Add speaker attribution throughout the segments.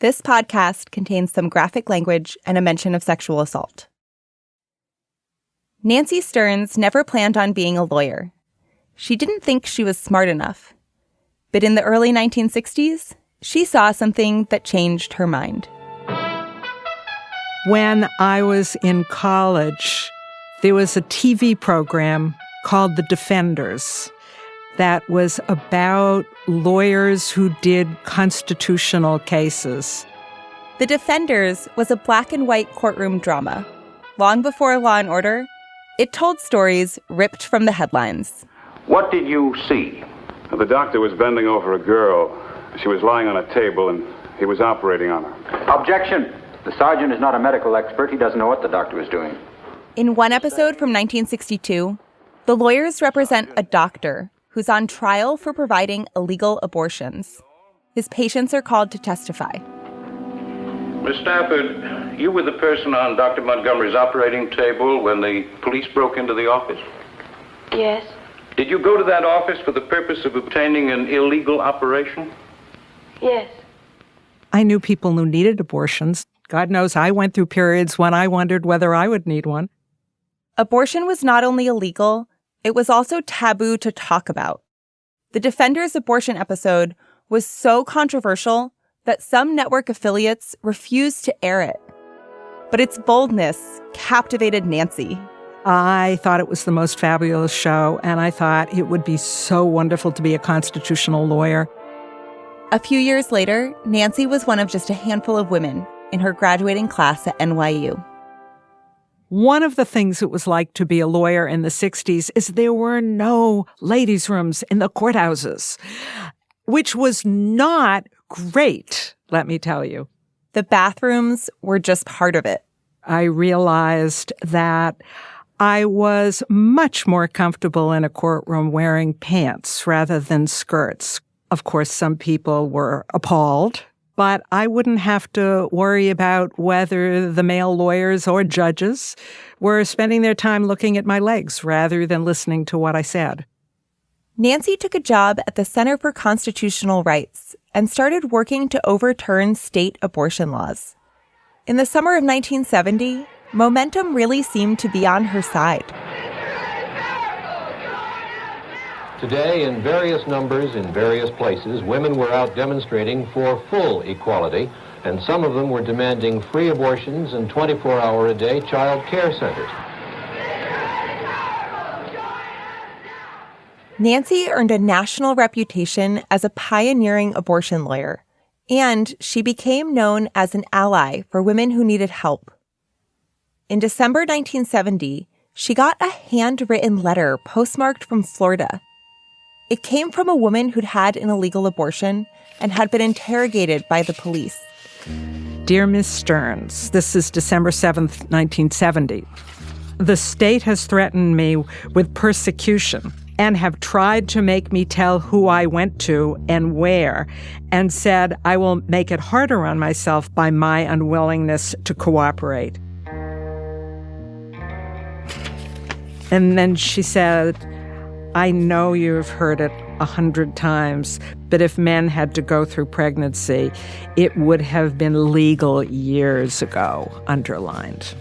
Speaker 1: This podcast contains some graphic language and a mention of sexual assault. Nancy Stearns never planned on being a lawyer. She didn't think she was smart enough. But in the early 1960s, she saw something that changed her mind.
Speaker 2: When I was in college, there was a TV program called The Defenders that was about lawyers who did constitutional cases.
Speaker 1: The Defenders was a black and white courtroom drama. Long before Law and Order, it told stories ripped from the headlines.
Speaker 3: What did you see?
Speaker 4: The doctor was bending over a girl. She was lying on a table, and he was operating on her.
Speaker 3: Objection! The sergeant is not a medical expert. He doesn't know what the doctor was doing.
Speaker 1: In one episode from 1962, the lawyers represent a doctor who's on trial for providing illegal abortions. His patients are called to testify.
Speaker 5: Miss Stafford, you were the person on Dr. Montgomery's operating table when the police broke into the office?
Speaker 6: Yes.
Speaker 5: Did you go to that office for the purpose of obtaining an illegal operation?
Speaker 6: Yes.
Speaker 2: I knew people who needed abortions. God knows I went through periods when I wondered whether I would need one.
Speaker 1: Abortion was not only illegal, it was also taboo to talk about. The Defenders abortion episode was so controversial that some network affiliates refused to air it. But its boldness captivated Nancy.
Speaker 2: I thought it was the most fabulous show, and I thought it would be so wonderful to be a constitutional lawyer.
Speaker 1: A few years later, Nancy was one of just a handful of women in her graduating class at NYU.
Speaker 2: One of the things it was like to be a lawyer in the 60s is there were no ladies' rooms in the courthouses, which was not great, let me tell you.
Speaker 1: The bathrooms were just part of it.
Speaker 2: I realized that I was much more comfortable in a courtroom wearing pants rather than skirts. Of course, some people were appalled, but I wouldn't have to worry about whether the male lawyers or judges were spending their time looking at my legs rather than listening to what I said.
Speaker 1: Nancy took a job at the Center for Constitutional Rights and started working to overturn state abortion laws. In the summer of 1970, momentum really seemed to be on her side.
Speaker 7: Today, in various numbers, in various places, women were out demonstrating for full equality, and some of them were demanding free abortions and 24-hour-a-day child care centers.
Speaker 1: Nancy earned a national reputation as a pioneering abortion lawyer, and she became known as an ally for women who needed help. In December 1970, she got a handwritten letter postmarked from Florida. It came from a woman who'd had an illegal abortion and had been interrogated by the police.
Speaker 2: Dear Ms. Stearns, this is December 7th, 1970. The state has threatened me with persecution and have tried to make me tell who I went to and where, and said I will make it harder on myself by my unwillingness to cooperate. And then she said, I know you've heard it 100 times, but if men had to go through pregnancy, it would have been legal years ago, underlined.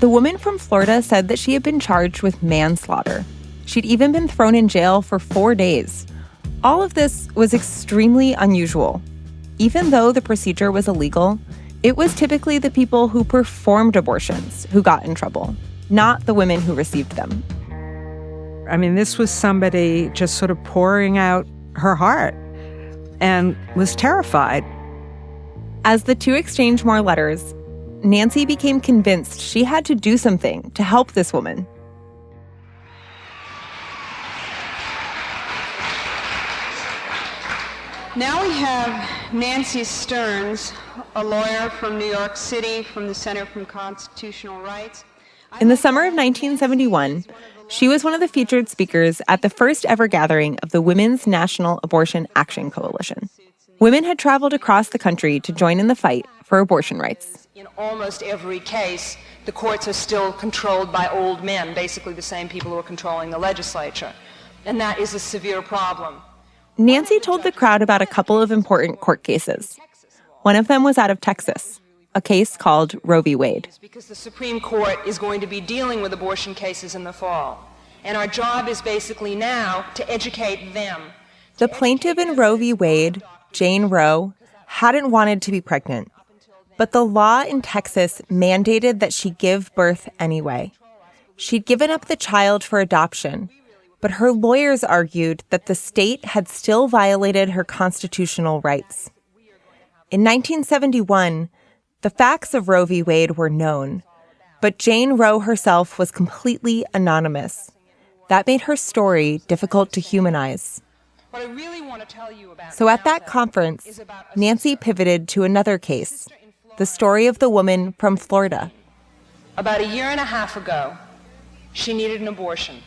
Speaker 1: The woman from Florida said that she had been charged with manslaughter. She'd even been thrown in jail for 4 days. All of this was extremely unusual. Even though the procedure was illegal, it was typically the people who performed abortions who got in trouble, not the women who received them.
Speaker 2: I mean, this was somebody just sort of pouring out her heart and was terrified.
Speaker 1: As the two exchanged more letters, Nancy became convinced she had to do something to help this woman.
Speaker 8: Now we have Nancy Stearns, a lawyer from New York City, from the Center for Constitutional Rights.
Speaker 1: In the summer of 1971, she was one of the featured speakers at the first ever gathering of the Women's National Abortion Action Coalition. Women had traveled across the country to join in the fight for abortion rights.
Speaker 9: In almost every case, the courts are still controlled by old men, basically the same people who are controlling the legislature. And that is a severe problem.
Speaker 1: Nancy told the crowd about a couple of important court cases. One of them was out of Texas, a case called Roe v. Wade.
Speaker 9: Because the Supreme Court is going to be dealing with abortion cases in the fall. And our job is basically now to educate them.
Speaker 1: The plaintiff in Roe v. Wade, Jane Roe, hadn't wanted to be pregnant. But the law in Texas mandated that she give birth anyway. She'd given up the child for adoption, but her lawyers argued that the state had still violated her constitutional rights. In 1971, the facts of Roe v. Wade were known, but Jane Roe herself was completely anonymous. That made her story difficult to humanize.
Speaker 9: What I really want to tell you about
Speaker 1: So at that conference, Nancy pivoted to another case, the story of the woman from Florida.
Speaker 9: About a year and a half ago, she needed an abortion.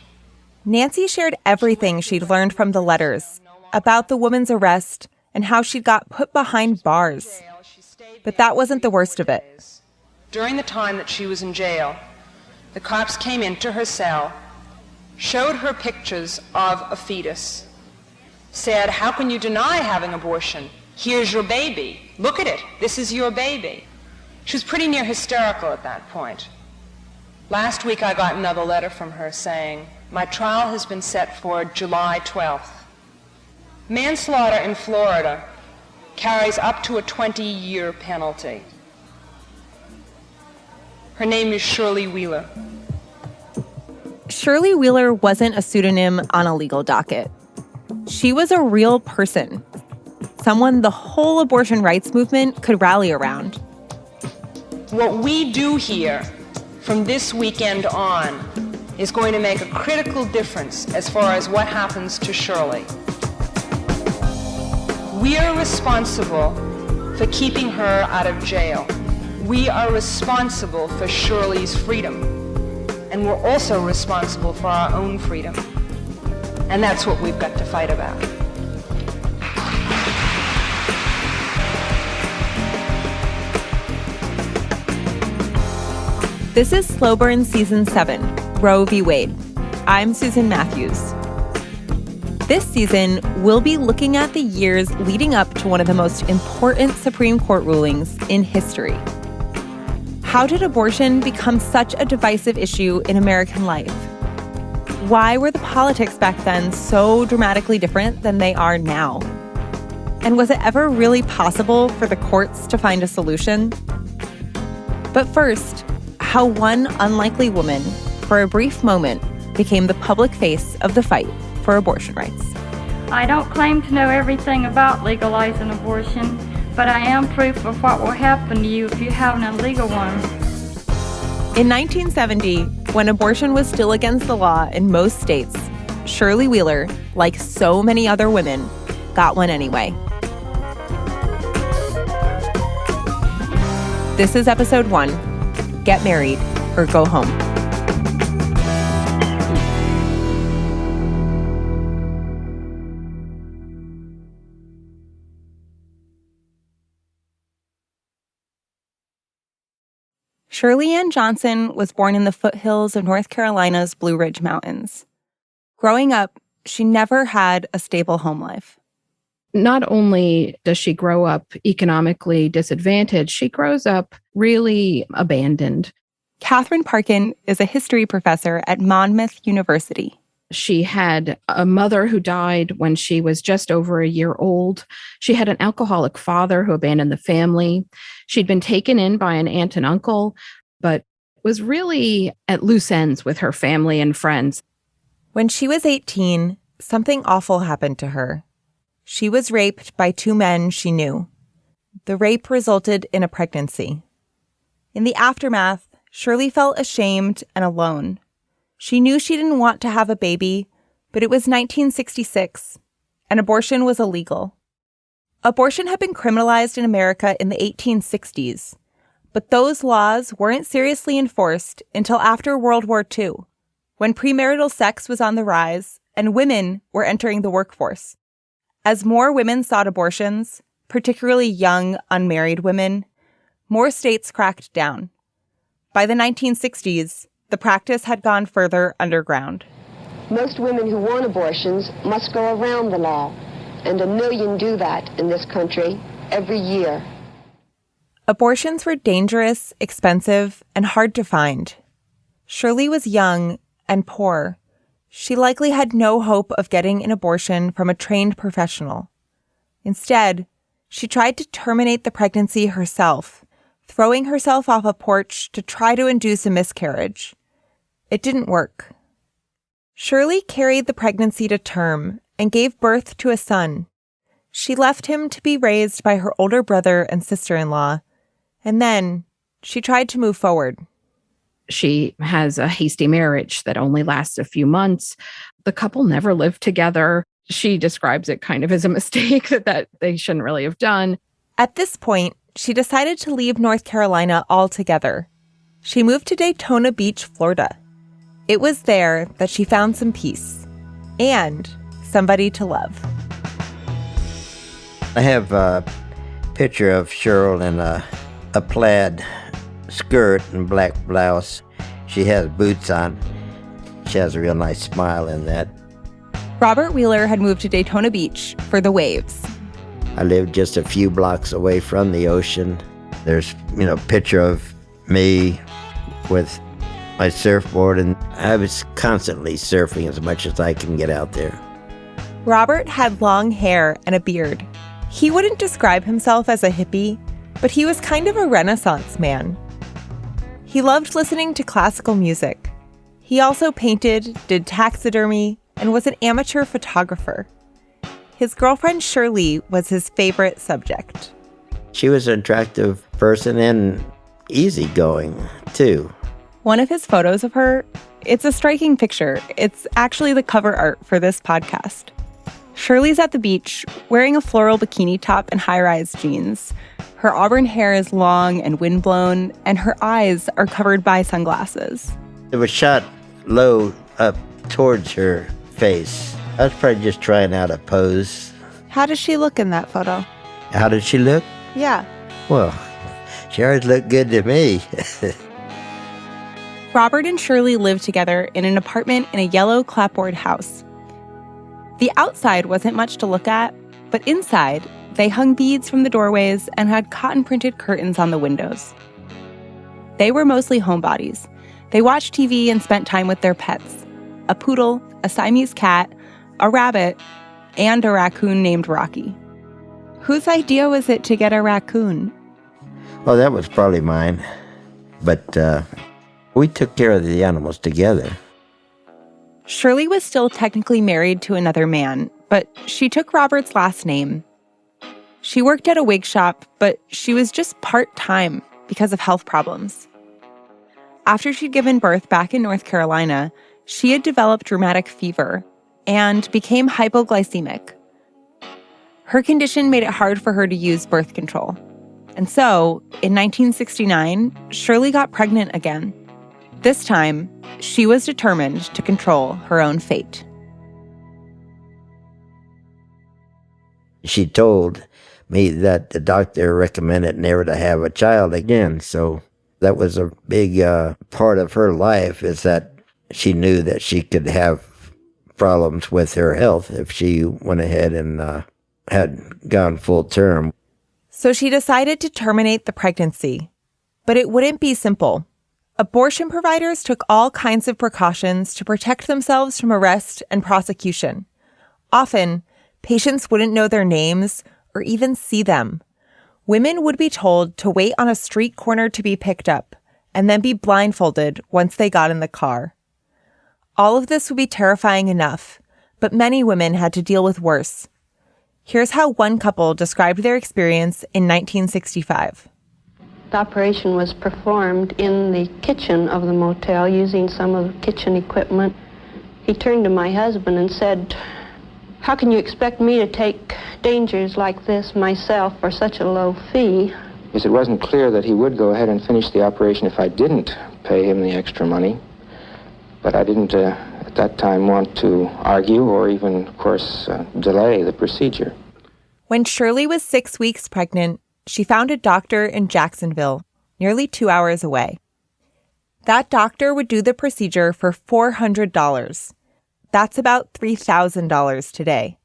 Speaker 1: Nancy shared everything she'd learned from the letters about the woman's arrest and how she got put behind bars. But that wasn't the worst of it.
Speaker 9: During the time that she was in jail, the cops came into her cell, showed her pictures of a fetus, said, "How can you deny having abortion? Here's your baby. Look at it. This is your baby." She was pretty near hysterical at that point. Last week I got another letter from her saying, "My trial has been set for July 12th. Manslaughter in Florida carries up to a 20-year penalty." Her name is Shirley Wheeler.
Speaker 1: Shirley Wheeler wasn't a pseudonym on a legal docket. She was a real person, someone the whole abortion rights movement could rally around.
Speaker 9: What we do here from this weekend on is going to make a critical difference as far as what happens to Shirley. We are responsible for keeping her out of jail. We are responsible for Shirley's freedom. And we're also responsible for our own freedom. And that's what we've got to fight about.
Speaker 1: This is Slow Burn Season 7, Roe v. Wade. I'm Susan Matthews. This season, we'll be looking at the years leading up to one of the most important Supreme Court rulings in history. How did abortion become such a divisive issue in American life? Why were the politics back then so dramatically different than they are now? And was it ever really possible for the courts to find a solution? But first, how one unlikely woman, for a brief moment, became the public face of the fight for abortion rights.
Speaker 10: I don't claim to know everything about legalizing abortion, but I am proof of what will happen to you if you have an illegal one.
Speaker 1: In 1970, when abortion was still against the law in most states, Shirley Wheeler, like so many other women, got one anyway. This is episode 1, Get Married or Go Home. Shirley Ann Johnson was born in the foothills of North Carolina's Blue Ridge Mountains. Growing up, she never had a stable home life.
Speaker 11: Not only does she grow up economically disadvantaged, she grows up really abandoned.
Speaker 1: Catherine Parkin is a history professor at Monmouth University.
Speaker 11: She had a mother who died when she was just over a year old. She had an alcoholic father who abandoned the family. She'd been taken in by an aunt and uncle, but was really at loose ends with her family and friends.
Speaker 1: When she was 18, something awful happened to her. She was raped by 2 men she knew. The rape resulted in a pregnancy. In the aftermath, Shirley felt ashamed and alone. She knew she didn't want to have a baby, but it was 1966, and abortion was illegal. Abortion had been criminalized in America in the 1860s, but those laws weren't seriously enforced until after World War II, when premarital sex was on the rise and women were entering the workforce. As more women sought abortions, particularly young, unmarried women, more states cracked down. By the 1960s, the practice had gone further underground.
Speaker 12: Most women who want abortions must go around the law.
Speaker 6: and 1 million do that in this country every year.
Speaker 1: Abortions were dangerous, expensive, and hard to find. Shirley was young and poor. She likely had no hope of getting an abortion from a trained professional. Instead, she tried to terminate the pregnancy herself, throwing herself off a porch to try to induce a miscarriage. It didn't work. Shirley carried the pregnancy to term and gave birth to a son. She left him to be raised by her older brother and sister-in-law, and then she tried to move forward.
Speaker 11: She has a hasty marriage that only lasts a few months. The couple never lived together. She describes it kind of as a mistake that they shouldn't really have done.
Speaker 1: At this point, she decided to leave North Carolina altogether. She moved to Daytona Beach, Florida. It was there that she found some peace and somebody to love.
Speaker 12: I have a picture of Cheryl in a plaid skirt and black blouse. She has boots on. She has a real nice smile in that.
Speaker 1: Robert Wheeler had moved to Daytona Beach for the waves.
Speaker 12: I lived just a few blocks away from the ocean. There's, a picture of me with my surfboard, and I was constantly surfing as much as I can get out there.
Speaker 1: Robert had long hair and a beard. He wouldn't describe himself as a hippie, but he was kind of a Renaissance man. He loved listening to classical music. He also painted, did taxidermy, and was an amateur photographer. His girlfriend Shirley was his favorite subject.
Speaker 12: She was an attractive person and easygoing, too.
Speaker 1: One of his photos of her, it's a striking picture. It's actually the cover art for this podcast. Shirley's at the beach, wearing a floral bikini top and high-rise jeans. Her auburn hair is long and windblown, and her eyes are covered by sunglasses.
Speaker 12: It was shot low up towards her face. I was probably just trying out a pose.
Speaker 1: How does she look in that photo?
Speaker 12: How did she look?
Speaker 1: Yeah.
Speaker 12: Well, she always looked good to me.
Speaker 1: Robert and Shirley lived together in an apartment in a yellow clapboard house. The outside wasn't much to look at, but inside, they hung beads from the doorways and had cotton-printed curtains on the windows. They were mostly homebodies. They watched TV and spent time with their pets: a poodle, a Siamese cat, a rabbit, and a raccoon named Rocky. Whose idea was it to get a raccoon?
Speaker 12: Well, that was probably mine. But we took care of the animals together.
Speaker 1: Shirley was still technically married to another man, but she took Robert's last name. She worked at a wig shop, but she was just part-time because of health problems. After she'd given birth back in North Carolina, she had developed rheumatic fever and became hypoglycemic. Her condition made it hard for her to use birth control. And so, in 1969, Shirley got pregnant again. This time, she was determined to control her own fate.
Speaker 12: She told me that the doctor recommended never to have a child again. So that was a big part of her life, is that she knew that she could have problems with her health if she went ahead and had gone full term.
Speaker 1: So she decided to terminate the pregnancy. But it wouldn't be simple. Abortion providers took all kinds of precautions to protect themselves from arrest and prosecution. Often, patients wouldn't know their names or even see them. Women would be told to wait on a street corner to be picked up and then be blindfolded once they got in the car. All of this would be terrifying enough, but many women had to deal with worse. Here's how one couple described their experience in 1965.
Speaker 6: The operation was performed in the kitchen of the motel using some of the kitchen equipment. He turned to my husband and said, "How can you expect me to take dangers like this myself for such a low fee?"
Speaker 13: Yes, it wasn't clear that he would go ahead and finish the operation if I didn't pay him the extra money. But I didn't, at that time, want to argue or even, of course, delay the procedure.
Speaker 1: When Shirley was 6 weeks pregnant, she found a doctor in Jacksonville, nearly 2 hours away. That doctor would do the procedure for $400. That's about $3,000 today.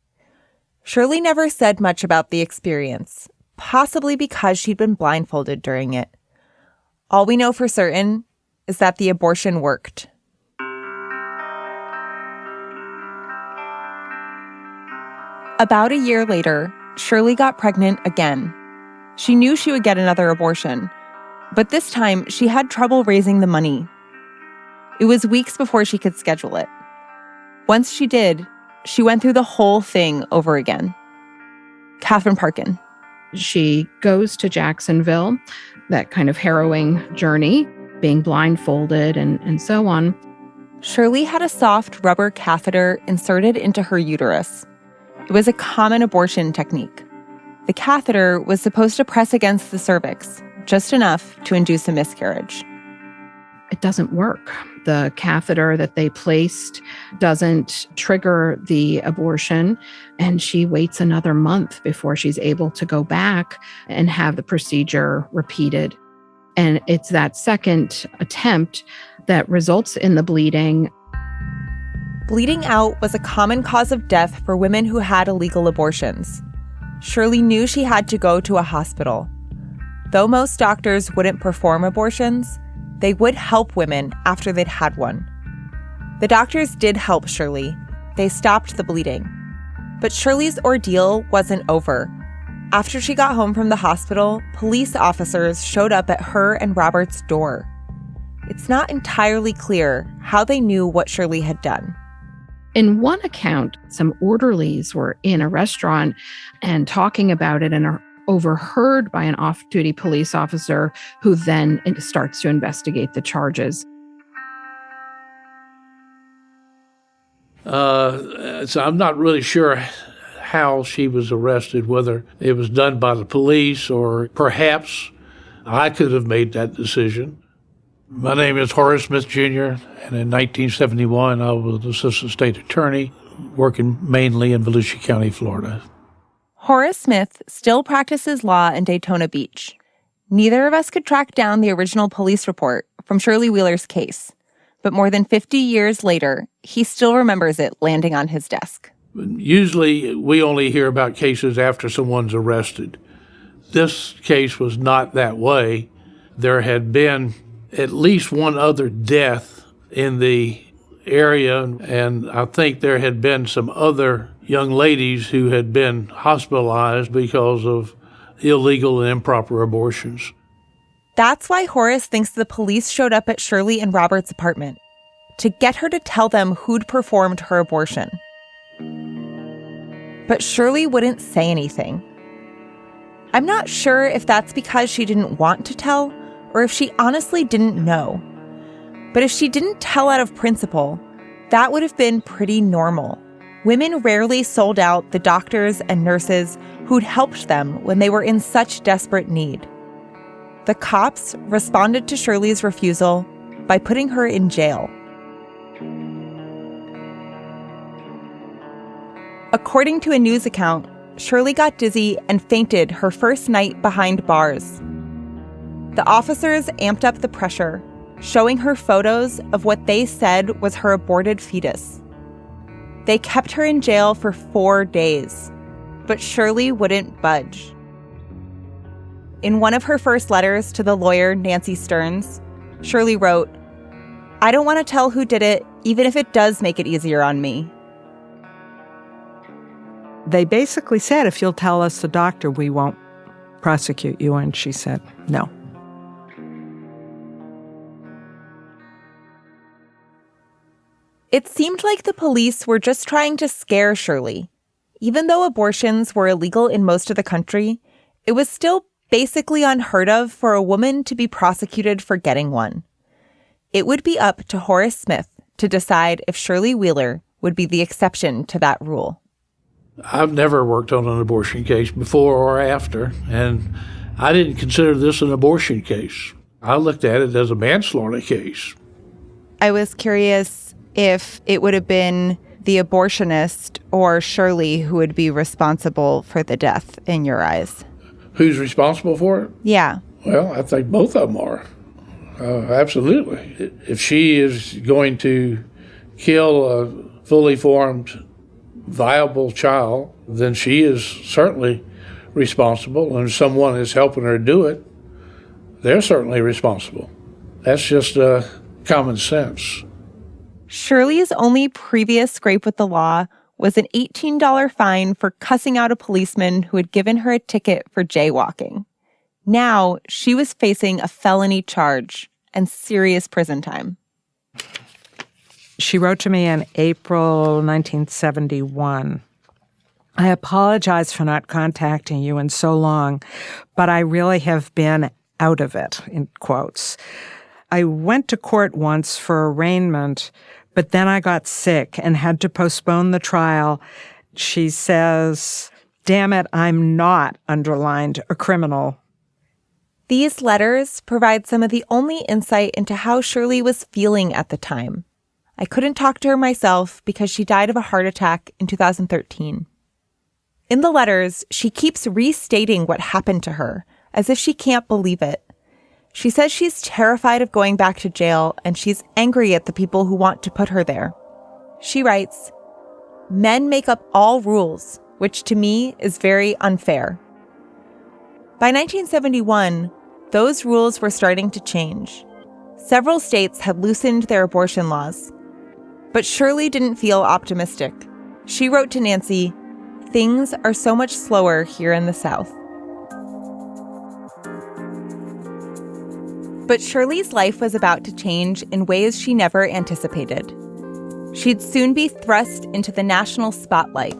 Speaker 1: Shirley never said much about the experience, possibly because she'd been blindfolded during it. All we know for certain is that the abortion worked. About a year later, Shirley got pregnant again. She knew she would get another abortion, but this time she had trouble raising the money. It was weeks before she could schedule it. Once she did, she went through the whole thing over again. Catherine Parkin.
Speaker 11: She goes to Jacksonville, that kind of harrowing journey, being blindfolded and so on.
Speaker 1: Shirley had a soft rubber catheter inserted into her uterus. It was a common abortion technique. The catheter was supposed to press against the cervix, just enough to induce a miscarriage.
Speaker 11: It doesn't work. The catheter that they placed doesn't trigger the abortion, and she waits another month before she's able to go back and have the procedure repeated. And it's that second attempt that results in the bleeding.
Speaker 1: Bleeding out was a common cause of death for women who had illegal abortions. Shirley knew she had to go to a hospital. Though most doctors wouldn't perform abortions, they would help women after they'd had one. The doctors did help Shirley. They stopped the bleeding. But Shirley's ordeal wasn't over. After she got home from the hospital, police officers showed up at her and Robert's door. It's not entirely clear how they knew what Shirley had done.
Speaker 11: In one account, some orderlies were in a restaurant and talking about it and are overheard by an off-duty police officer who then starts to investigate the charges.
Speaker 14: So I'm not really sure how she was arrested, whether it was done by the police or perhaps I could have made that decision. My name is Horace Smith, Jr., and in 1971 I was assistant state attorney working mainly in Volusia County, Florida.
Speaker 1: Horace Smith still practices law in Daytona Beach. Neither of us could track down the original police report from Shirley Wheeler's case, but more than 50 years later, he still remembers it landing on his desk.
Speaker 14: Usually, we only hear about cases after someone's arrested. This case was not that way. There had been at least one other death in the area, and I think there had been some other young ladies who had been hospitalized because of illegal and improper abortions.
Speaker 1: That's why Horace thinks the police showed up at Shirley and Robert's apartment, to get her to tell them who'd performed her abortion. But Shirley wouldn't say anything. I'm not sure if that's because she didn't want to tell, or if she honestly didn't know. But if she didn't tell out of principle, that would have been pretty normal. Women rarely sold out the doctors and nurses who'd helped them when they were in such desperate need. The cops responded to Shirley's refusal by putting her in jail. According to a news account, Shirley got dizzy and fainted her first night behind bars. The officers amped up the pressure, showing her photos of what they said was her aborted fetus. They kept her in jail for 4 days, but Shirley wouldn't budge. In one of her first letters to the lawyer Nancy Stearns, Shirley wrote, "I don't want to tell who did it, even if it does make it easier on me."
Speaker 2: They basically said, if you'll tell us the doctor, we won't prosecute you. And she said, no.
Speaker 1: It seemed like the police were just trying to scare Shirley. Even though abortions were illegal in most of the country, it was still basically unheard of for a woman to be prosecuted for getting one. It would be up to Horace Smith to decide if Shirley Wheeler would be the exception to that rule.
Speaker 14: I've never worked on an abortion case before or after, and I didn't consider this an abortion case. I looked at it as a manslaughter case.
Speaker 1: I was curious if it would have been the abortionist or Shirley who would be responsible for the death in your eyes.
Speaker 14: Who's responsible for it?
Speaker 1: Yeah.
Speaker 14: Well, I think both of them are. Absolutely. If she is going to kill a fully formed viable child, then she is certainly responsible, and if someone is helping her do it, they're certainly responsible. That's just common sense.
Speaker 1: Shirley's only previous scrape with the law was an $18 fine for cussing out a policeman who had given her a ticket for jaywalking. Now, she was facing a felony charge and serious prison time.
Speaker 2: She wrote to me in April 1971. I apologize for not contacting you in so long, but I really have been out of it, in quotes. I went to court once for arraignment, but then I got sick and had to postpone the trial. She says, "Damn it, I'm not," underlined, "a criminal."
Speaker 1: These letters provide some of the only insight into how Shirley was feeling at the time. I couldn't talk to her myself because she died of a heart attack in 2013. In the letters, she keeps restating what happened to her, as if she can't believe it. She says she's terrified of going back to jail, and she's angry at the people who want to put her there. She writes, "Men make up all rules, which to me is very unfair." By 1971, those rules were starting to change. Several states had loosened their abortion laws. But Shirley didn't feel optimistic. She wrote to Nancy, "Things are so much slower here in the South." But Shirley's life was about to change in ways she never anticipated. She'd soon be thrust into the national spotlight.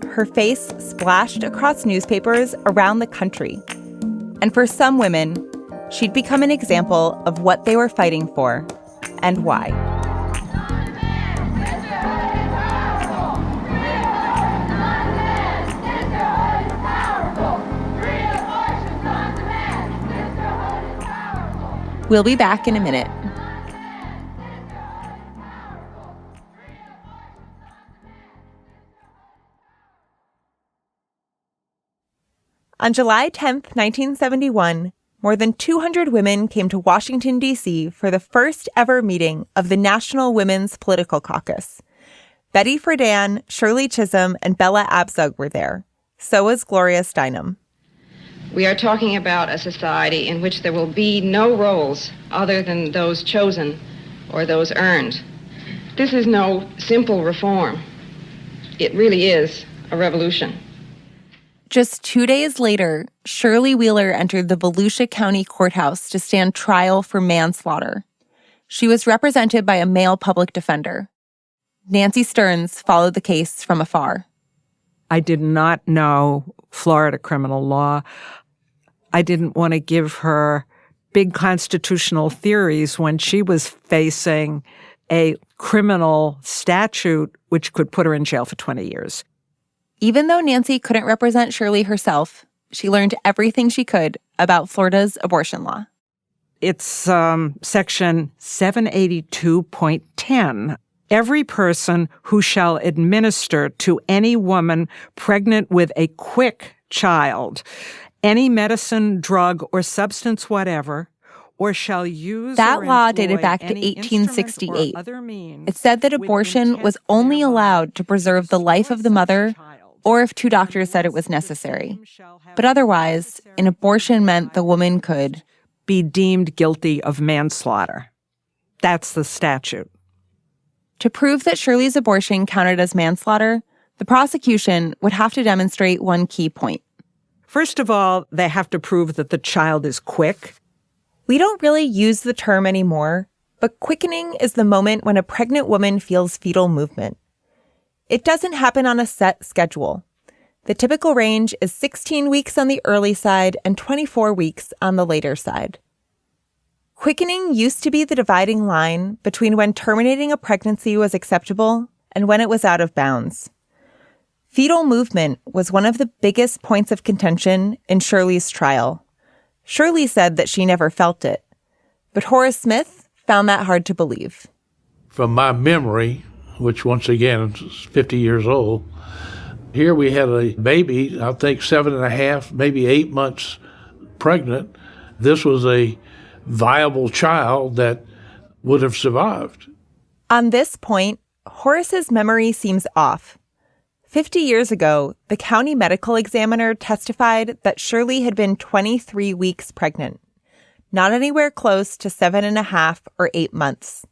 Speaker 1: Her face splashed across newspapers around the country. And for some women, she'd become an example of what they were fighting for and why. We'll be back in a minute. On July 10th, 1971, more than 200 women came to Washington, D.C. for the first ever meeting of the National Women's Political Caucus. Betty Friedan, Shirley Chisholm, and Bella Abzug were there. So was Gloria Steinem.
Speaker 15: We are talking about a society in which there will be no roles other than those chosen or those earned. This is no simple reform. It really is a revolution.
Speaker 1: Just 2 days later, Shirley Wheeler entered the Volusia County Courthouse to stand trial for manslaughter. She was represented by a male public defender. Nancy Stearns followed the case from afar.
Speaker 2: I did not know Florida criminal law. I didn't want to give her big constitutional theories when she was facing a criminal statute which could put her in jail for 20 years.
Speaker 1: Even though Nancy couldn't represent Shirley herself, she learned everything she could about Florida's abortion law.
Speaker 2: It's section 782.10. Every person who shall administer to any woman pregnant with a quick child any medicine, drug, or substance whatever, or shall use
Speaker 1: that law dated back to 1868. It said that abortion was only allowed to preserve the life of the mother or if two doctors said it was necessary. But otherwise, an abortion meant the woman could
Speaker 2: be deemed guilty of manslaughter. That's the statute.
Speaker 1: To prove that Shirley's abortion counted as manslaughter, the prosecution would have to demonstrate one key point.
Speaker 2: First of all, they have to prove that the child is quick.
Speaker 1: We don't really use the term anymore, but quickening is the moment when a pregnant woman feels fetal movement. It doesn't happen on a set schedule. The typical range is 16 weeks on the early side and 24 weeks on the later side. Quickening used to be the dividing line between when terminating a pregnancy was acceptable and when it was out of bounds. Fetal movement was one of the biggest points of contention in Shirley's trial. Shirley said that she never felt it, but Horace Smith found that hard to believe.
Speaker 14: From my memory, which once again is 50 years old, here we had a baby, I think 7.5, maybe 8 months pregnant. This was a viable child that would have survived.
Speaker 1: On this point, Horace's memory seems off. 50 years ago, the county medical examiner testified that Shirley had been 23 weeks pregnant, not anywhere close to 7.5 or 8 months.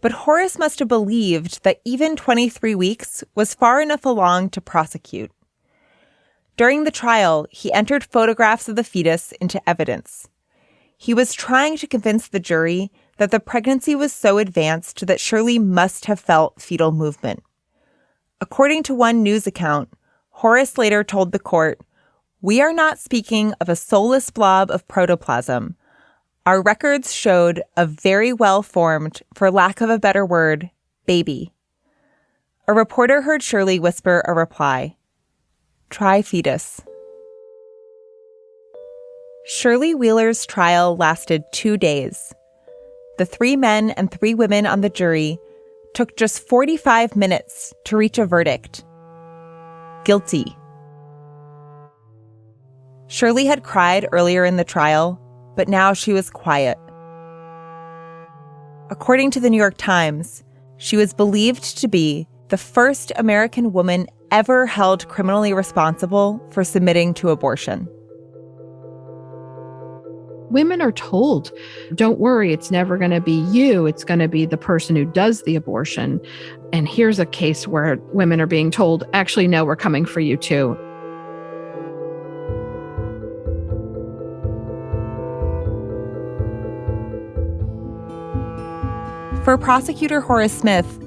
Speaker 1: But Horace must have believed that even 23 weeks was far enough along to prosecute. During the trial, he entered photographs of the fetus into evidence. He was trying to convince the jury that the pregnancy was so advanced that Shirley must have felt fetal movement. According to one news account, Horace later told the court, "We are not speaking of a soulless blob of protoplasm. Our records showed a very well-formed, for lack of a better word, baby." A reporter heard Shirley whisper a reply, "Try fetus." Shirley Wheeler's trial lasted 2 days. The 3 men and 3 women on the jury took just 45 minutes to reach a verdict. Guilty. Shirley had cried earlier in the trial, but now she was quiet. According to the New York Times, she was believed to be the first American woman ever held criminally responsible for submitting to abortion.
Speaker 11: Women are told, don't worry, it's never going to be you. It's going to be the person who does the abortion. And here's a case where women are being told, actually, no, we're coming for you too.
Speaker 1: For prosecutor Horace Smith,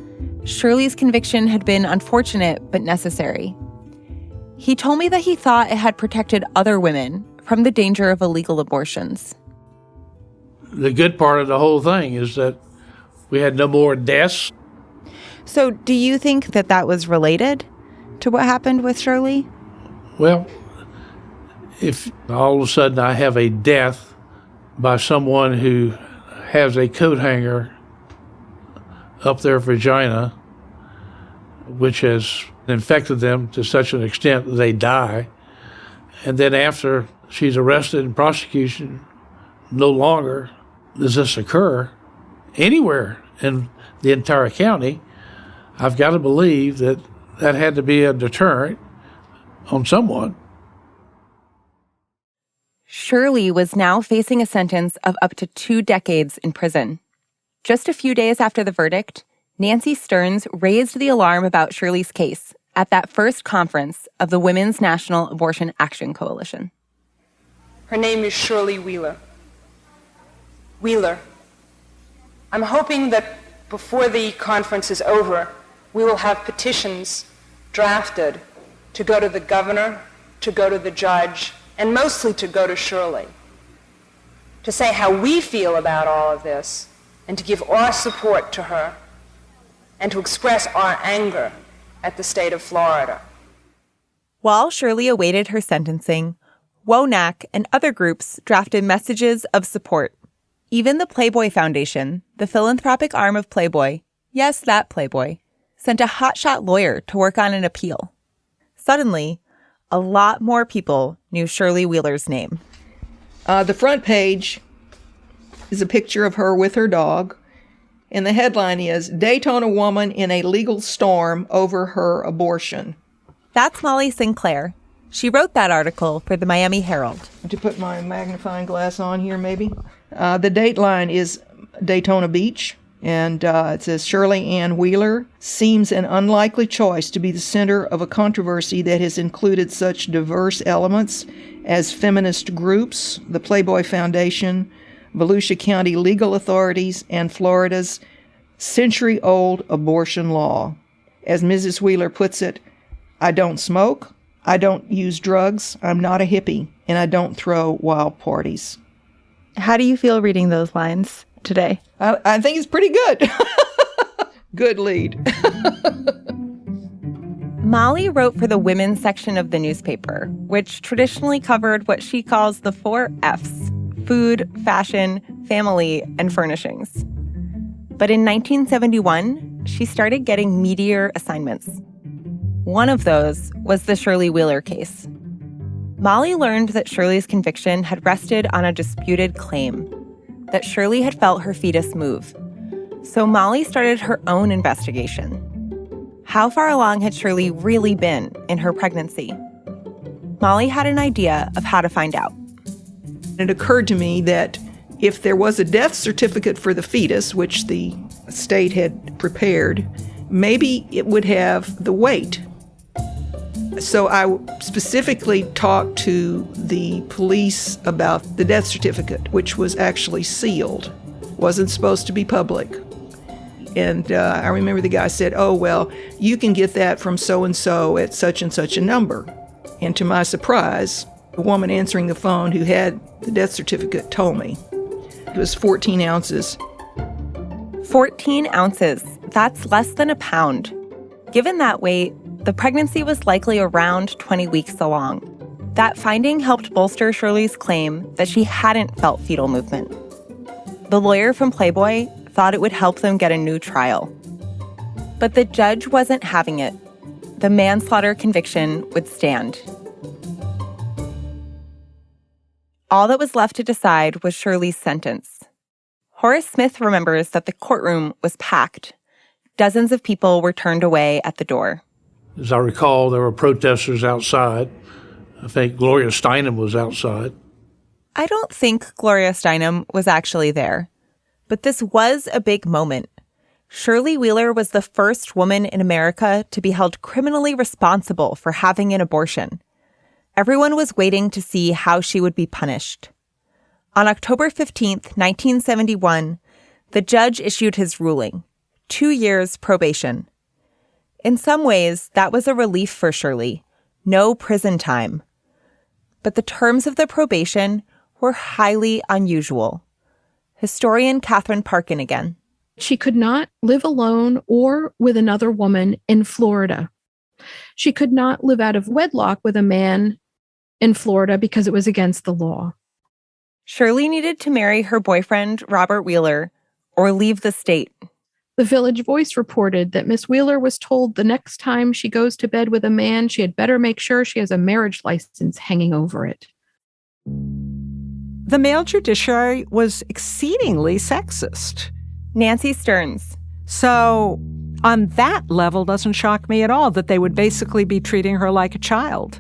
Speaker 1: Shirley's conviction had been unfortunate but necessary. He told me that he thought it had protected other women from the danger of illegal abortions.
Speaker 14: The good part of the whole thing is that we had no more deaths.
Speaker 1: So do you think that that was related to what happened with Shirley?
Speaker 14: Well, if all of a sudden I have a death by someone who has a coat hanger up their vagina, which has infected them to such an extent that they die, and then after she's arrested and prosecution, no longer does this occur anywhere in the entire county, I've got to believe that that had to be a deterrent on someone.
Speaker 1: Shirley was now facing a sentence of up to 2 decades in prison. Just a few days after the verdict, Nancy Stearns raised the alarm about Shirley's case at that first conference of the Women's National Abortion Action Coalition.
Speaker 9: Her name is Shirley Wheeler. Wheeler, I'm hoping that before the conference is over, we will have petitions drafted to go to the governor, to go to the judge, and mostly to go to Shirley, to say how we feel about all of this, and to give our support to her, and to express our anger at the state of Florida.
Speaker 1: While Shirley awaited her sentencing, WONAC and other groups drafted messages of support. Even the Playboy Foundation, the philanthropic arm of Playboy, yes, that Playboy, sent a hotshot lawyer to work on an appeal. Suddenly, a lot more people knew Shirley Wheeler's name.
Speaker 16: The front page is a picture of her with her dog, and the headline is, "Daytona Woman in a Legal Storm Over Her Abortion."
Speaker 1: That's Molly Sinclair. She wrote that article for the Miami Herald.
Speaker 16: To put my magnifying glass on here, maybe. The date line is Daytona Beach, and it says, "Shirley Ann Wheeler seems an unlikely choice to be the center of a controversy that has included such diverse elements as feminist groups, the Playboy Foundation, Volusia County legal authorities, and Florida's century-old abortion law. As Mrs. Wheeler puts it, I don't smoke, I don't use drugs, I'm not a hippie, and I don't throw wild parties."
Speaker 1: How do you feel reading those lines today?
Speaker 16: I think it's pretty good. Good lead.
Speaker 1: Molly wrote for the women's section of the newspaper, which traditionally covered what she calls the 4 F's: food, fashion, family, and furnishings. But in 1971, she started getting meatier assignments. One of those was the Shirley Wheeler case. Molly learned that Shirley's conviction had rested on a disputed claim, that Shirley had felt her fetus move. So Molly started her own investigation. How far along had Shirley really been in her pregnancy? Molly had an idea of how to find out.
Speaker 16: It occurred to me that if there was a death certificate for the fetus, which the state had prepared, maybe it would have the weight. So I specifically talked to the police about the death certificate, which was actually sealed, wasn't supposed to be public. And I remember the guy said, "Oh, well, you can get that from so-and-so at such and such a number." And to my surprise, the woman answering the phone who had the death certificate told me. It was 14 ounces.
Speaker 1: 14 ounces. That's less than a pound. Given that weight, the pregnancy was likely around 20 weeks along. That finding helped bolster Shirley's claim that she hadn't felt fetal movement. The lawyer from Playboy thought it would help them get a new trial. But the judge wasn't having it. The manslaughter conviction would stand. All that was left to decide was Shirley's sentence. Horace Smith remembers that the courtroom was packed. Dozens of people were turned away at the door.
Speaker 14: As I recall, there were protesters outside. I think Gloria Steinem was outside.
Speaker 1: I don't think Gloria Steinem was actually there. But this was a big moment. Shirley Wheeler was the first woman in America to be held criminally responsible for having an abortion. Everyone was waiting to see how she would be punished. On October 15th, 1971, the judge issued his ruling, 2 years probation. In some ways, that was a relief for Shirley. No prison time. But the terms of the probation were highly unusual. Historian Catherine Parkin again.
Speaker 11: She could not live alone or with another woman in Florida. She could not live out of wedlock with a man in Florida because it was against the law.
Speaker 1: Shirley needed to marry her boyfriend, Robert Wheeler, or leave the state.
Speaker 11: The Village Voice reported that Miss Wheeler was told the next time she goes to bed with a man, she had better make sure she has a marriage license hanging over it.
Speaker 2: The male judiciary was exceedingly sexist.
Speaker 1: Nancy Stearns.
Speaker 2: So on that level, doesn't shock me at all that they would basically be treating her like a child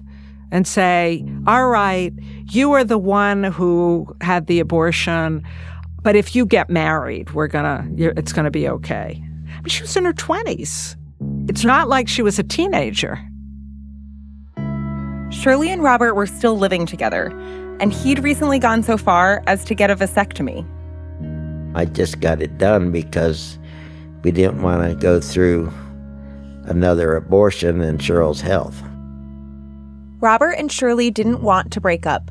Speaker 2: and say, all right, you are the one who had the abortion, but if you get married, it's gonna be okay. I mean, she was in her 20s. It's not like she was a teenager.
Speaker 1: Shirley and Robert were still living together, and he'd recently gone so far as to get a vasectomy.
Speaker 12: I just got it done because we didn't want to go through another abortion in Cheryl's health.
Speaker 1: Robert and Shirley didn't want to break up.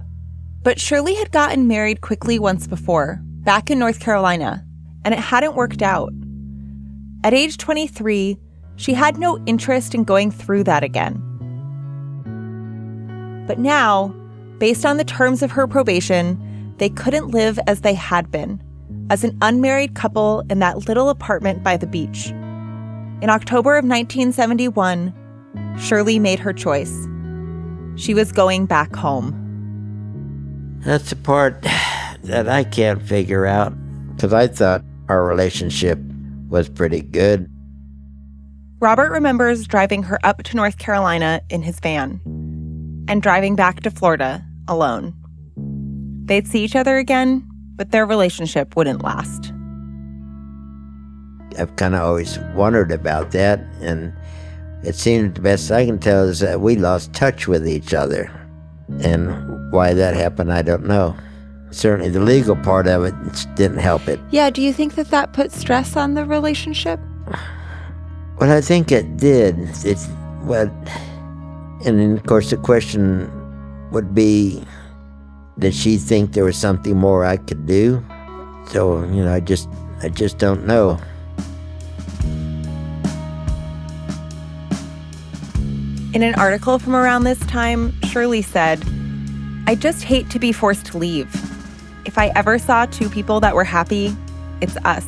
Speaker 1: But Shirley had gotten married quickly once before, back in North Carolina, and it hadn't worked out. At age 23, she had no interest in going through that again. But now, based on the terms of her probation, they couldn't live as they had been, as an unmarried couple in that little apartment by the beach. In October of 1971, Shirley made her choice. She was going back home.
Speaker 12: That's the part that I can't figure out, because I thought our relationship was pretty good.
Speaker 1: Robert remembers driving her up to North Carolina in his van and driving back to Florida alone. They'd see each other again, but their relationship wouldn't last.
Speaker 12: I've kind of always wondered about that, and it seems the best I can tell is that we lost touch with each other. And why that happened, I don't know. Certainly the legal part of it didn't help it.
Speaker 1: Yeah, do you think that put stress on the relationship?
Speaker 12: Well, I think it did. And then, of course, the question would be, did she think there was something more I could do? So, I just don't know.
Speaker 1: In an article from around this time, Shirley said, "I just hate to be forced to leave. If I ever saw two people that were happy, it's us."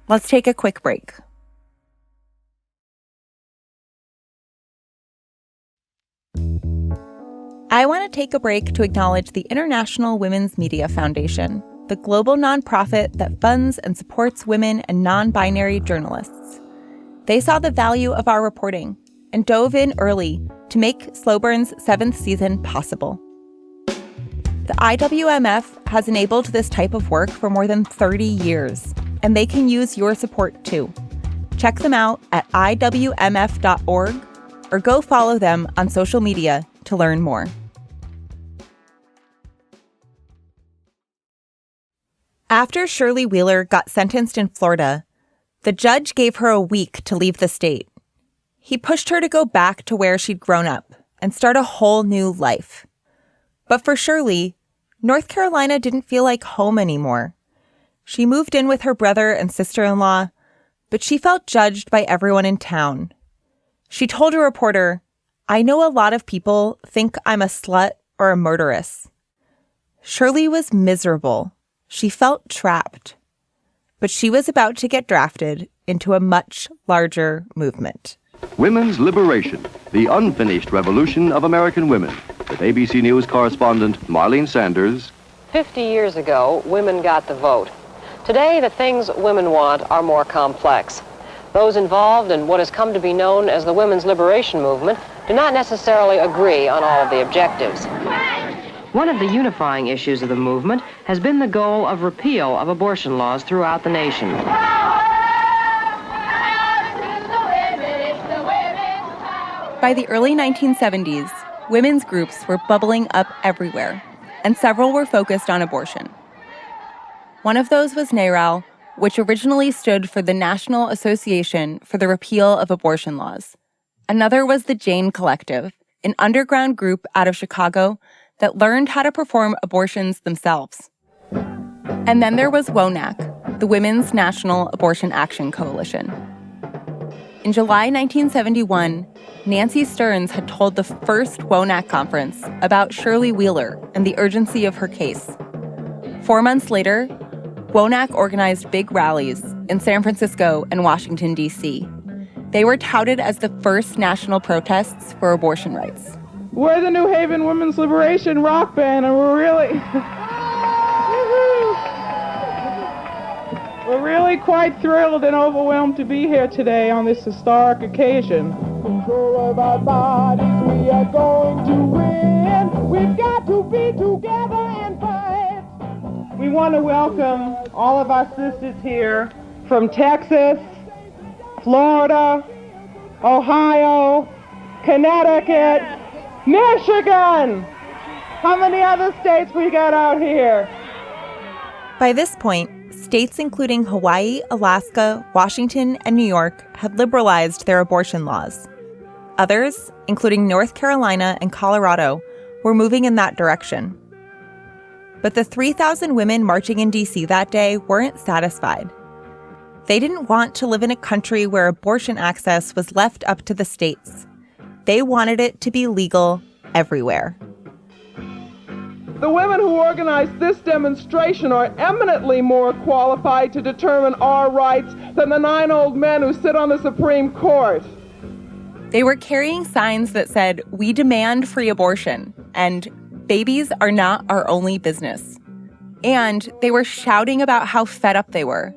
Speaker 1: Let's take a quick break. I want to take a break to acknowledge the International Women's Media Foundation. the global nonprofit that funds and supports women and non-binary journalists. They saw the value of our reporting and dove in early to make Slow Burn's 7th season possible. The IWMF has enabled this type of work for more than 30 years, and they can use your support too. Check them out at IWMF.org or go follow them on social media to learn more. After Shirley Wheeler got sentenced in Florida, the judge gave her a week to leave the state. He pushed her to go back to where she'd grown up and start a whole new life. But for Shirley, North Carolina didn't feel like home anymore. She moved in with her brother and sister-in-law, but she felt judged by everyone in town. She told a reporter, "I know a lot of people think I'm a slut or a murderess." Shirley was miserable. She felt trapped. But she was about to get drafted into a much larger movement.
Speaker 17: Women's Liberation, the unfinished revolution of American women. With ABC News correspondent Marlene Sanders.
Speaker 18: 50 years ago, women got the vote. Today, the things women want are more complex. Those involved in what has come to be known as the women's liberation movement do not necessarily agree on all of the objectives. One of the unifying issues of the movement has been the goal of repeal of abortion laws throughout the nation.
Speaker 1: By the early 1970s, women's groups were bubbling up everywhere, and several were focused on abortion. One of those was NARAL, which originally stood for the National Association for the Repeal of Abortion Laws. Another was the Jane Collective, an underground group out of Chicago that learned how to perform abortions themselves. And then there was WONAC, the Women's National Abortion Action Coalition. In July 1971, Nancy Stearns had told the first WONAC conference about Shirley Wheeler and the urgency of her case. 4 months later, WONAC organized big rallies in San Francisco and Washington, D.C. They were touted as the first national protests for abortion rights.
Speaker 19: We're the New Haven Women's Liberation rock band, and we're really quite thrilled and overwhelmed to be here today on this historic occasion. Control of our bodies, we are going to win. We've got to be together and fight. We want to welcome all of our sisters here from Texas, Florida, Ohio, Connecticut, Michigan! How many other states we got out here?
Speaker 1: By this point, states including Hawaii, Alaska, Washington, and New York had liberalized their abortion laws. Others, including North Carolina and Colorado, were moving in that direction. But the 3,000 women marching in D.C. that day weren't satisfied. They didn't want to live in a country where abortion access was left up to the states. They wanted it to be legal everywhere.
Speaker 19: The women who organized this demonstration are eminently more qualified to determine our rights than the 9 old men who sit on the Supreme Court.
Speaker 1: They were carrying signs that said, "We demand free abortion," and "Babies are not our only business." And they were shouting about how fed up they were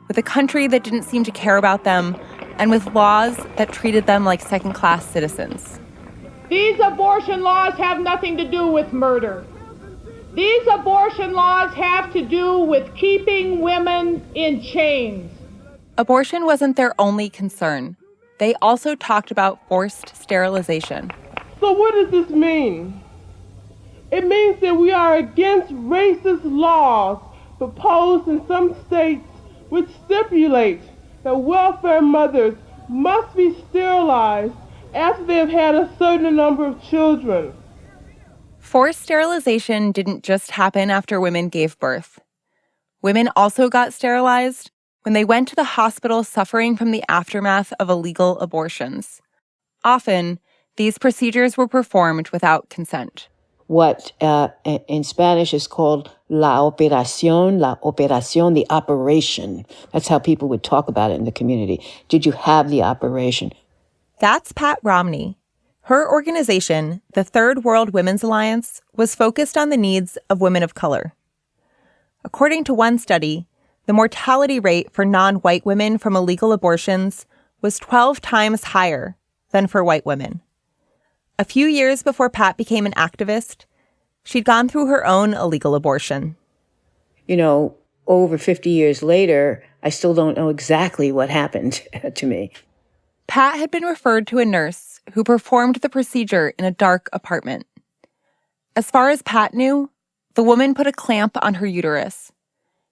Speaker 1: with a country that didn't seem to care about them and with laws that treated them like second-class citizens.
Speaker 19: These abortion laws have nothing to do with murder. These abortion laws have to do with keeping women in chains.
Speaker 1: Abortion wasn't their only concern. They also talked about forced sterilization.
Speaker 19: So what does this mean? It means that we are against racist laws proposed in some states which stipulate that welfare mothers must be sterilized after they have had a certain number of children.
Speaker 1: Forced sterilization didn't just happen after women gave birth. Women also got sterilized when they went to the hospital suffering from the aftermath of illegal abortions. Often, these procedures were performed without consent.
Speaker 20: What in Spanish is called la operación, the operation. That's how people would talk about it in the community. Did you have the operation?
Speaker 1: That's Pat Romney. Her organization, the Third World Women's Alliance, was focused on the needs of women of color. According to one study, the mortality rate for non-white women from illegal abortions was 12 times higher than for white women. A few years before Pat became an activist, she'd gone through her own illegal abortion.
Speaker 20: You know, over 50 years later, I still don't know exactly what happened to me.
Speaker 1: Pat had been referred to a nurse who performed the procedure in a dark apartment. As far as Pat knew, the woman put a clamp on her uterus.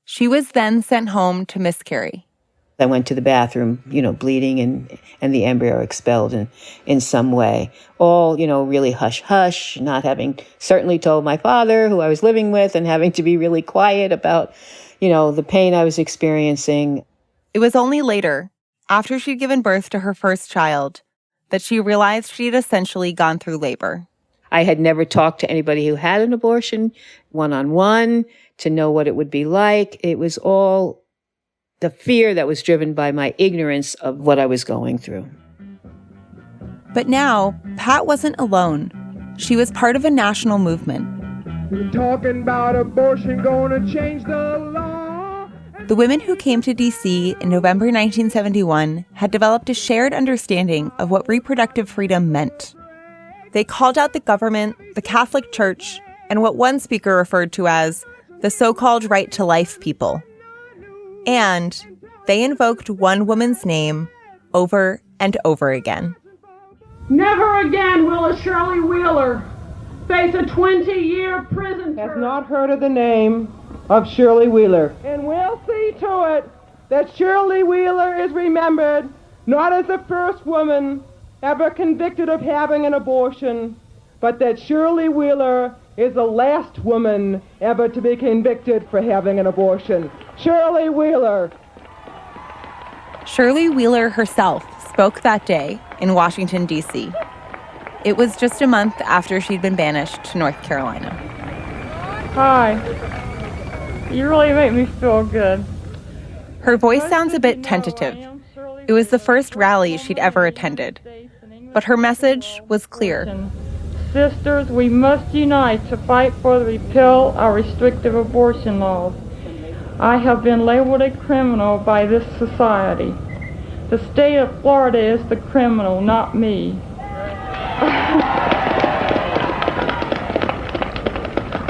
Speaker 1: She was then sent home to miscarry.
Speaker 20: I went to the bathroom, bleeding and the embryo expelled in some way. All, really hush-hush, not having certainly told my father, who I was living with, and having to be really quiet about, the pain I was experiencing.
Speaker 1: It was only later, after she'd given birth to her first child, that she realized she'd essentially gone through labor.
Speaker 20: I had never talked to anybody who had an abortion one-on-one to know what it would be like. It was all the fear that was driven by my ignorance of what I was going through.
Speaker 1: But now, Pat wasn't alone. She was part of a national movement.
Speaker 19: We're talking about abortion, gonna change the law.
Speaker 1: The women who came to D.C. in November 1971 had developed a shared understanding of what reproductive freedom meant. They called out the government, the Catholic Church, and what one speaker referred to as the so-called right to life people. And they invoked one woman's name over and over again.
Speaker 19: Never again will a Shirley Wheeler face a 20-year prison term. Has not heard of the name of Shirley Wheeler. And we'll see to it that Shirley Wheeler is remembered not as the first woman ever convicted of having an abortion, but that Shirley Wheeler is the last woman ever to be convicted for having an abortion. Shirley Wheeler.
Speaker 1: Shirley Wheeler herself spoke that day in Washington, D.C. It was just a month after she'd been banished to North Carolina.
Speaker 10: Hi. You really make me feel good.
Speaker 1: Her voice sounds a bit tentative. It was the first rally she'd ever attended. But her message was clear.
Speaker 10: Sisters, we must unite to fight for the repeal of restrictive abortion laws. I have been labeled a criminal by this society. The state of Florida is the criminal, not me.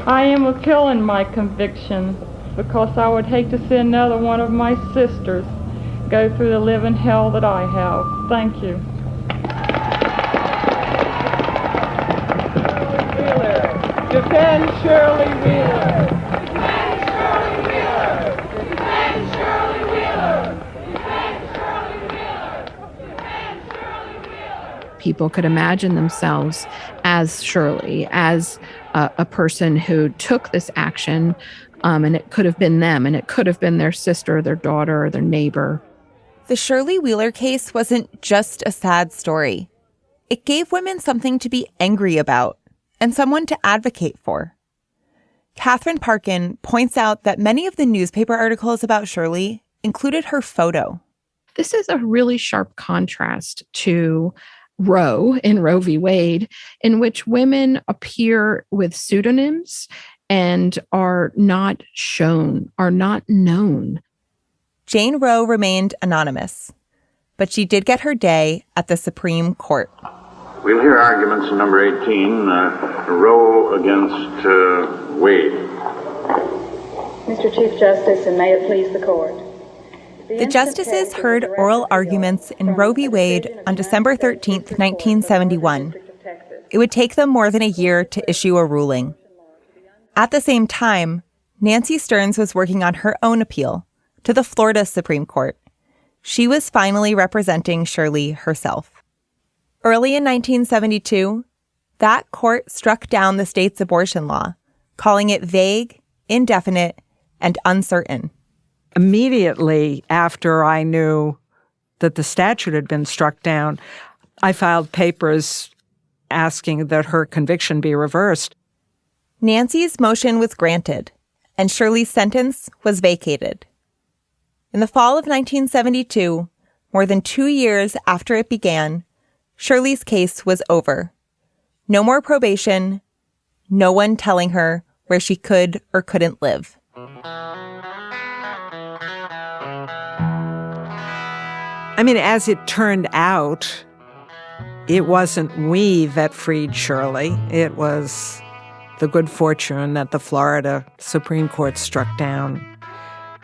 Speaker 10: I am appealing my conviction because I would hate to see another one of my sisters go through the living hell that I have. Thank you.
Speaker 19: Defend Shirley Wheeler.
Speaker 21: Defend Shirley Wheeler. Defend Shirley Wheeler. Defend Shirley Wheeler. Defend Shirley Wheeler.
Speaker 11: People could imagine themselves as Shirley, as a person who took this action, and it could have been them, and it could have been their sister, their daughter, or their neighbor.
Speaker 1: The Shirley Wheeler case wasn't just a sad story. It gave women something to be angry about and someone to advocate for. Catherine Parkin points out that many of the newspaper articles about Shirley included her photo.
Speaker 11: This is a really sharp contrast to Roe in Roe v. Wade, in which women appear with pseudonyms and are not shown, are not known.
Speaker 1: Jane Roe remained anonymous, but she did get her day at the Supreme Court.
Speaker 5: We'll hear arguments in number 18, Roe against Wade.
Speaker 22: Mr. Chief Justice, and may it please the court.
Speaker 1: The justices heard oral arguments in Roe v. Wade on December 13, 1971. It would take them more than a year to issue a ruling. At the same time, Nancy Stearns was working on her own appeal to the Florida Supreme Court. She was finally representing Shirley herself. Early in 1972, that court struck down the state's abortion law, calling it vague, indefinite, and uncertain.
Speaker 2: Immediately after I knew that the statute had been struck down, I filed papers asking that her conviction be reversed.
Speaker 1: Nancy's motion was granted, and Shirley's sentence was vacated. In the fall of 1972, more than 2 years after it began, Shirley's case was over. No more probation, no one telling her where she could or couldn't live.
Speaker 2: I mean, as it turned out, it wasn't we that freed Shirley. It was the good fortune that the Florida Supreme Court struck down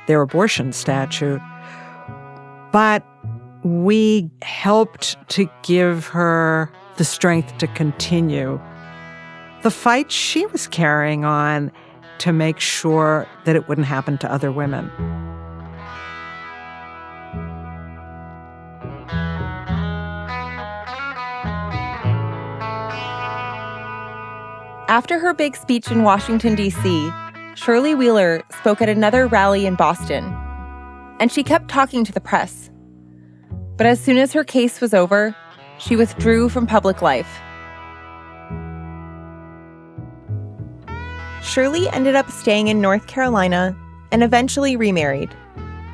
Speaker 2: their abortion statute. But we helped to give her the strength to continue the fight she was carrying on to make sure that it wouldn't happen to other women.
Speaker 1: After her big speech in Washington, D.C., Shirley Wheeler spoke at another rally in Boston, and she kept talking to the press. But as soon as her case was over, she withdrew from public life. Shirley ended up staying in North Carolina and eventually remarried.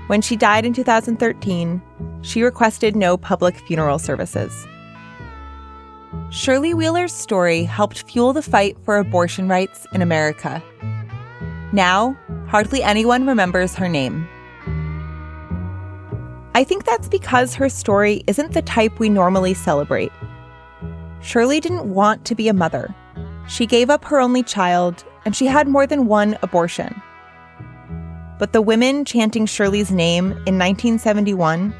Speaker 1: When she died in 2013, she requested no public funeral services. Shirley Wheeler's story helped fuel the fight for abortion rights in America. Now, hardly anyone remembers her name. I think that's because her story isn't the type we normally celebrate. Shirley didn't want to be a mother. She gave up her only child, and she had more than one abortion. But the women chanting Shirley's name in 1971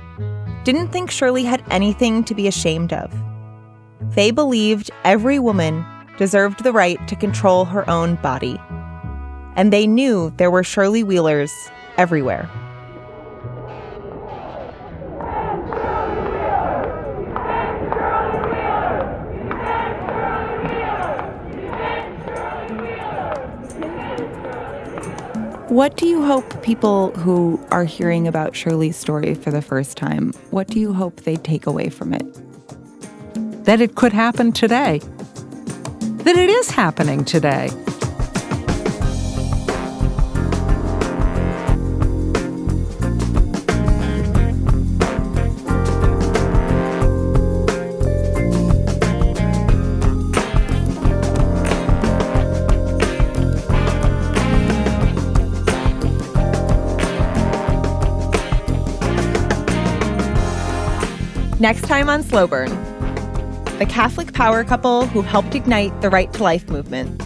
Speaker 1: didn't think Shirley had anything to be ashamed of. They believed every woman deserved the right to control her own body. And they knew there were Shirley Wheelers everywhere. What do you hope people who are hearing about Shirley's story for the first time, what do you hope they take away from it?
Speaker 2: That it could happen today. That it is happening today.
Speaker 1: Next time on Slow Burn, the Catholic power couple who helped ignite the Right to Life movement.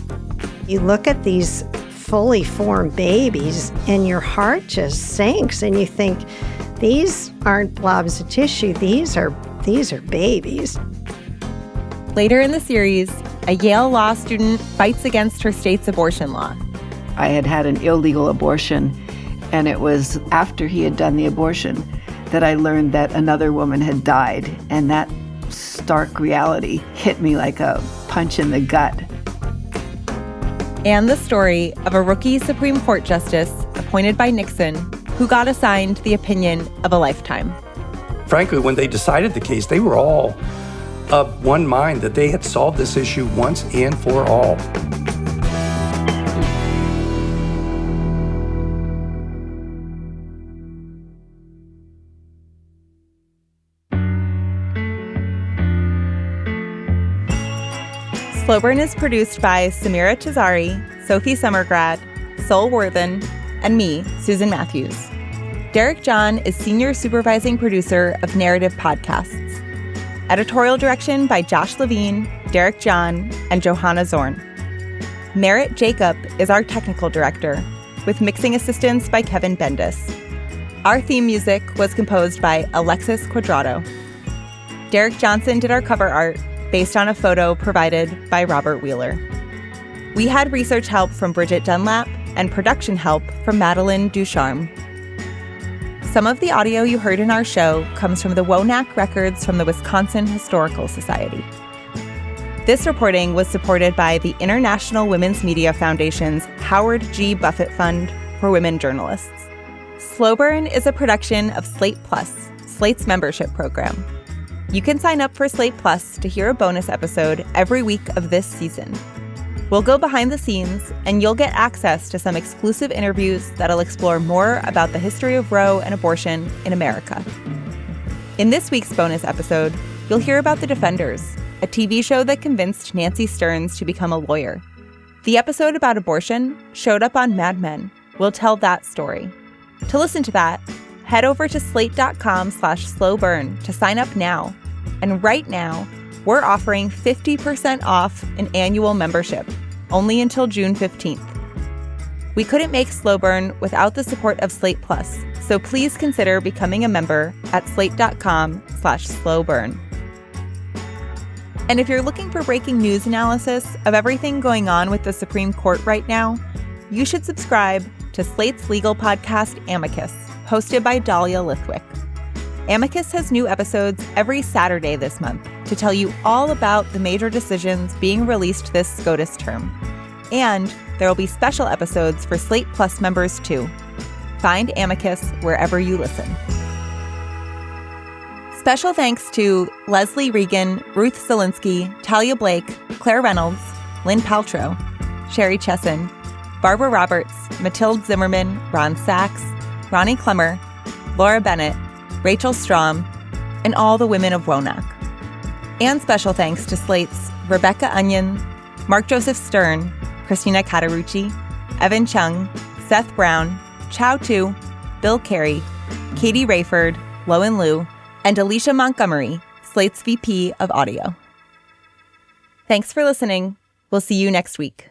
Speaker 3: You look at these fully formed babies and your heart just sinks and you think, these aren't blobs of tissue, these are babies.
Speaker 1: Later in the series, a Yale law student fights against her state's abortion law.
Speaker 4: I had had an illegal abortion, and it was after he had done the abortion that I learned that another woman had died, and that stark reality hit me like a punch in the gut.
Speaker 1: And the story of a rookie Supreme Court justice appointed by Nixon who got assigned the opinion of a lifetime.
Speaker 23: Frankly, when they decided the case, they were all of one mind that they had solved this issue once and for all.
Speaker 1: Slow Burn is produced by Samira Tazari, Sophie Summergrad, Sol Werthan, and me, Susan Matthews. Derreck John is senior supervising producer of Narrative Podcasts. Editorial direction by Josh Levin, Derreck John, and Johanna Zorn. Merritt Jacob is our technical director, with mixing assistance by Kevin Bendis. Our theme music was composed by Alexis Cuadrado. Derreck Johnson did our cover art, based on a photo provided by Robert Wheeler. We had research help from Bridget Dunlap and production help from Madeline Ducharme. Some of the audio you heard in our show comes from the Wonak records from the Wisconsin Historical Society. This reporting was supported by the International Women's Media Foundation's Howard G. Buffett Fund for Women Journalists. Slow Burn is a production of Slate Plus, Slate's membership program. You can sign up for Slate Plus to hear a bonus episode every week of this season. We'll go behind the scenes, and you'll get access to some exclusive interviews that'll explore more about the history of Roe and abortion in America. In this week's bonus episode, you'll hear about The Defenders, a TV show that convinced Nancy Stearns to become a lawyer. The episode about abortion showed up on Mad Men, will tell that story. To listen to that, head over to slate.com/slowburn to sign up now. And right now, we're offering 50% off an annual membership, only until June 15th. We couldn't make Slow Burn without the support of Slate Plus, so please consider becoming a member at slate.com/slowburn. And if you're looking for breaking news analysis of everything going on with the Supreme Court right now, you should subscribe to Slate's legal podcast, Amicus, hosted by Dahlia Lithwick. Amicus has new episodes every Saturday this month to tell you all about the major decisions being released this SCOTUS term. And there will be special episodes for Slate Plus members, too. Find Amicus wherever you listen. Special thanks to Leslie Regan, Ruth Zielinski, Talia Blake, Claire Reynolds, Lynn Paltrow, Sherry Chesson, Barbara Roberts, Matilde Zimmerman, Ron Sachs, Ronnie Clemmer, Laura Bennett, Rachel Strom, and all the women of Wonak. And special thanks to Slate's Rebecca Onion, Mark Joseph Stern, Christina Catarucci, Evan Chung, Seth Brown, Chow Tu, Bill Carey, Katie Rayford, Lowen Liu, and Alicia Montgomery, Slate's VP of Audio. Thanks for listening. We'll see you next week.